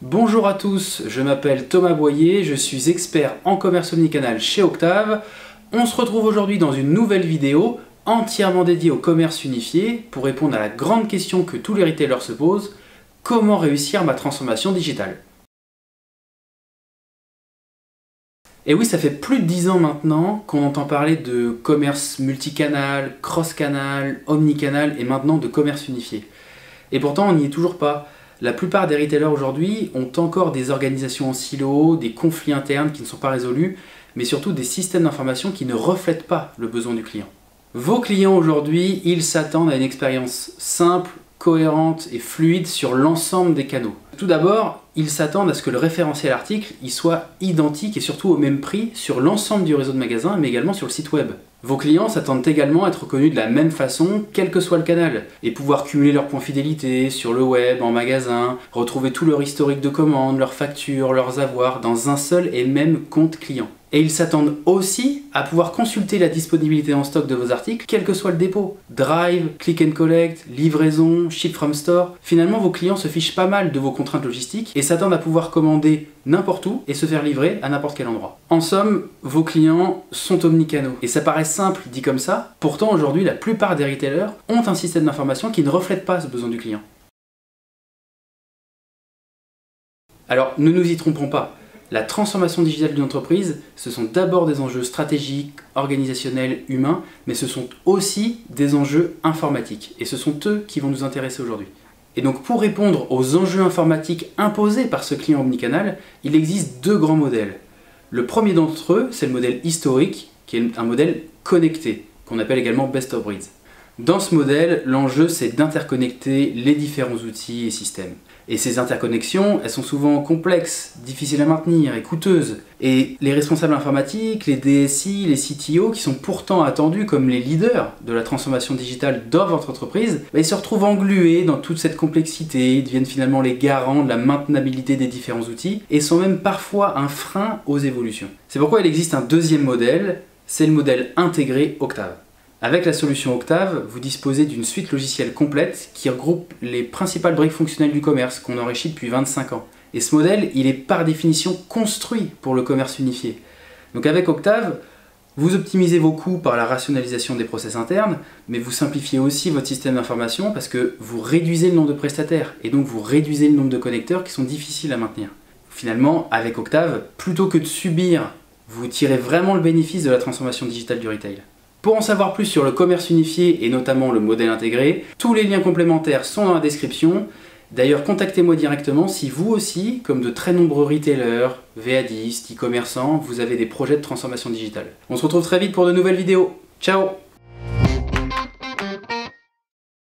Bonjour à tous, je m'appelle Thomas Boyer, je suis expert en commerce omnicanal chez Octave. On se retrouve aujourd'hui dans une nouvelle vidéo entièrement dédiée au commerce unifié pour répondre à la grande question que tous les retailers se posent: comment réussir ma transformation digitale? Et oui, ça fait plus de 10 ans maintenant qu'on entend parler de commerce multicanal, cross-canal, omnicanal et maintenant de commerce unifié. Et pourtant, on n'y est toujours pas. La plupart des retailers aujourd'hui ont encore des organisations en silo, des conflits internes qui ne sont pas résolus, mais surtout des systèmes d'information qui ne reflètent pas le besoin du client. Vos clients aujourd'hui, ils s'attendent à une expérience simple, cohérente et fluide sur l'ensemble des canaux. Tout d'abord, ils s'attendent à ce que le référentiel article y soit identique et surtout au même prix sur l'ensemble du réseau de magasins, mais également sur le site web. Vos clients s'attendent également à être reconnus de la même façon, quel que soit le canal, et pouvoir cumuler leurs points fidélité sur le web, en magasin, retrouver tout leur historique de commandes, leurs factures, leurs avoirs dans un seul et même compte client. Et ils s'attendent aussi à pouvoir consulter la disponibilité en stock de vos articles, quel que soit le dépôt. Drive, click and collect, livraison, ship from store. Finalement, vos clients se fichent pas mal de vos contraintes logistiques et s'attendent à pouvoir commander n'importe où et se faire livrer à n'importe quel endroit. En somme, vos clients sont omnicanaux. Et ça paraît simple dit comme ça, pourtant aujourd'hui la plupart des retailers ont un système d'information qui ne reflète pas ce besoin du client. Alors ne nous y trompons pas. La transformation digitale d'une entreprise, ce sont d'abord des enjeux stratégiques, organisationnels, humains, mais ce sont aussi des enjeux informatiques. Et ce sont eux qui vont nous intéresser aujourd'hui. Et donc pour répondre aux enjeux informatiques imposés par ce client omnicanal, il existe deux grands modèles. Le premier d'entre eux, c'est le modèle historique, qui est un modèle connecté, qu'on appelle également best of breed. Dans ce modèle, l'enjeu c'est d'interconnecter les différents outils et systèmes. Et ces interconnexions, elles sont souvent complexes, difficiles à maintenir et coûteuses. Et les responsables informatiques, les DSI, les CTO, qui sont pourtant attendus comme les leaders de la transformation digitale dans votre entreprise, ils se retrouvent englués dans toute cette complexité, ils deviennent finalement les garants de la maintenabilité des différents outils, et sont même parfois un frein aux évolutions. C'est pourquoi il existe un deuxième modèle, c'est le modèle intégré Octave. Avec la solution Octave, vous disposez d'une suite logicielle complète qui regroupe les principales briques fonctionnelles du commerce qu'on enrichit depuis 25 ans. Et ce modèle, il est par définition construit pour le commerce unifié. Donc avec Octave, vous optimisez vos coûts par la rationalisation des process internes, mais vous simplifiez aussi votre système d'information parce que vous réduisez le nombre de prestataires et donc vous réduisez le nombre de connecteurs qui sont difficiles à maintenir. Finalement, avec Octave, plutôt que de subir, vous tirez vraiment le bénéfice de la transformation digitale du retail. Pour en savoir plus sur le commerce unifié et notamment le modèle intégré, tous les liens complémentaires sont dans la description. D'ailleurs, contactez-moi directement si vous aussi, comme de très nombreux retailers, VA10, e-commerçants, vous avez des projets de transformation digitale. On se retrouve très vite pour de nouvelles vidéos. Ciao!